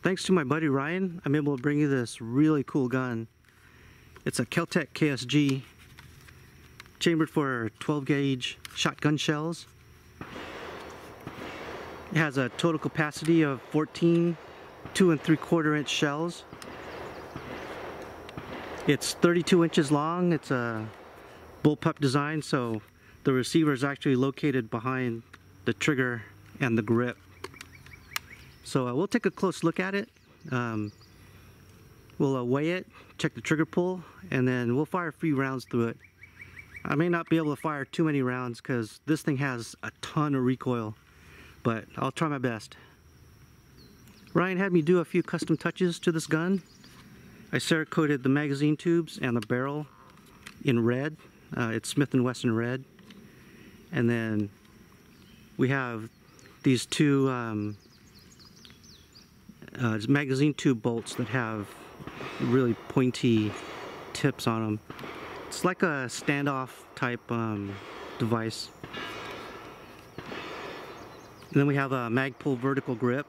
Thanks to my buddy Ryan, I'm able to bring you this really cool gun. It's a KelTec KSG, chambered for 12 gauge shotgun shells. It has a total capacity of 14 2 3/4 inch shells. It's 32 inches long. It's a bullpup design, so the receiver is actually located behind the trigger and the grip. So we'll take a close look at it. We'll weigh it, check the trigger pull, and then we'll fire a few rounds through it. I may not be able to fire too many rounds because this thing has a ton of recoil, but I'll try my best. Ryan had me do a few custom touches to this gun. I Cerakoted the magazine tubes and the barrel in red. It's Smith & Wesson red. And then we have these two magazine tube bolts that have really pointy tips on them. It's like a standoff type device. And then we have a Magpul vertical grip,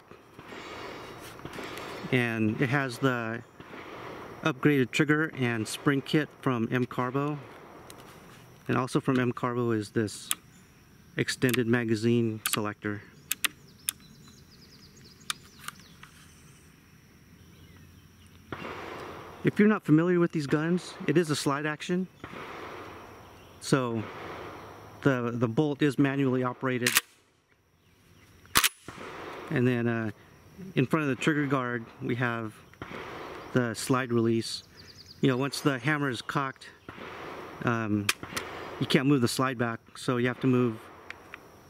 and it has the upgraded trigger and spring kit from M-Carbo, and also from M-Carbo is this extended magazine selector. If you're not familiar with these guns, it is a slide action, so the bolt is manually operated. And then in front of the trigger guard we have the slide release. You know, once the hammer is cocked, you can't move the slide back, so you have to move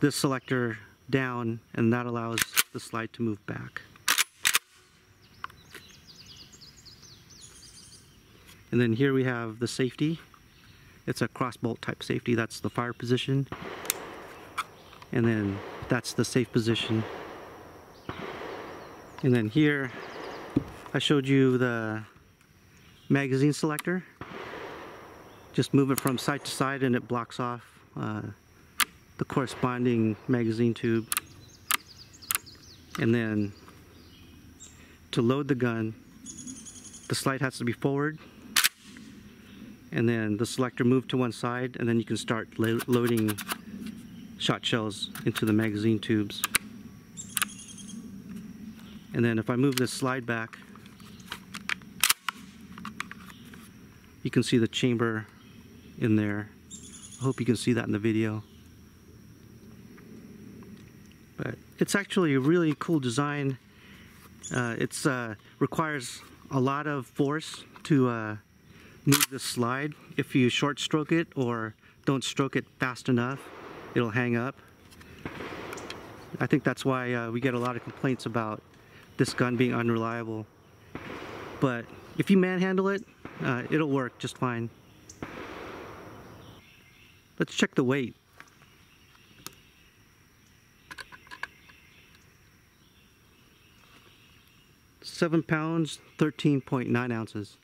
this selector down, and that allows the slide to move back. And then here we have the safety. It's a cross bolt type safety. That's the fire position, and then that's the safe position. And then here I showed you the magazine selector. Just move it from side to side and it blocks off the corresponding magazine tube. And then to load the gun, the slide has to be forward, and then the selector moved to one side, and then you can start loading shot shells into the magazine tubes. And then if I move this slide back, you can see the chamber in there. I hope you can see that in the video. But it's actually a really cool design. It requires a lot of force to move this slide. If you short stroke it or don't stroke it fast enough, it'll hang up. I think that's why we get a lot of complaints about this gun being unreliable. But if you manhandle it, it'll work just fine. Let's check the weight. £7 pounds, 13.9 ounces.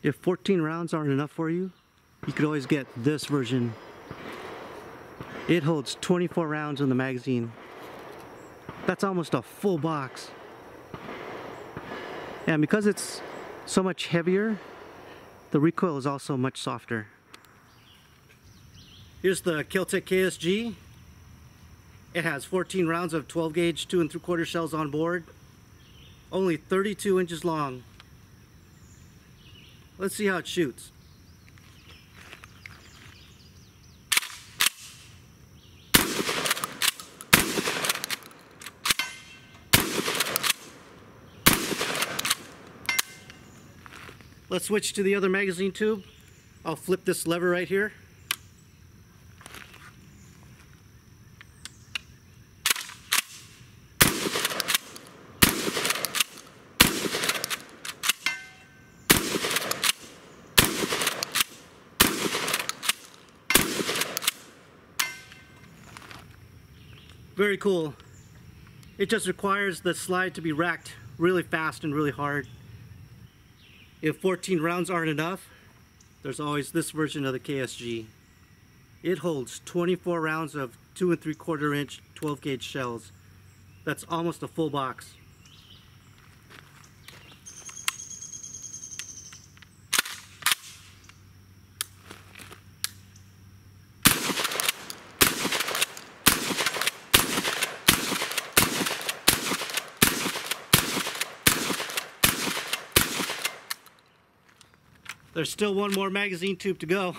If 14 rounds aren't enough for you, you could always get this version. It holds 24 rounds in the magazine. That's almost a full box. And because it's so much heavier, the recoil is also much softer. Here's the KelTec KSG. It has 14 rounds of 12 gauge 2 3/4 shells on board. Only 32 inches long. Let's see how it shoots. Let's switch to the other magazine tube. I'll flip this lever right here. Very cool. It just requires the slide to be racked really fast and really hard. If 14 rounds aren't enough, there's always this version of the KSG. It holds 24 rounds of 2 3/4 inch 12 gauge shells. That's almost a full box. There's still one more magazine tube to go.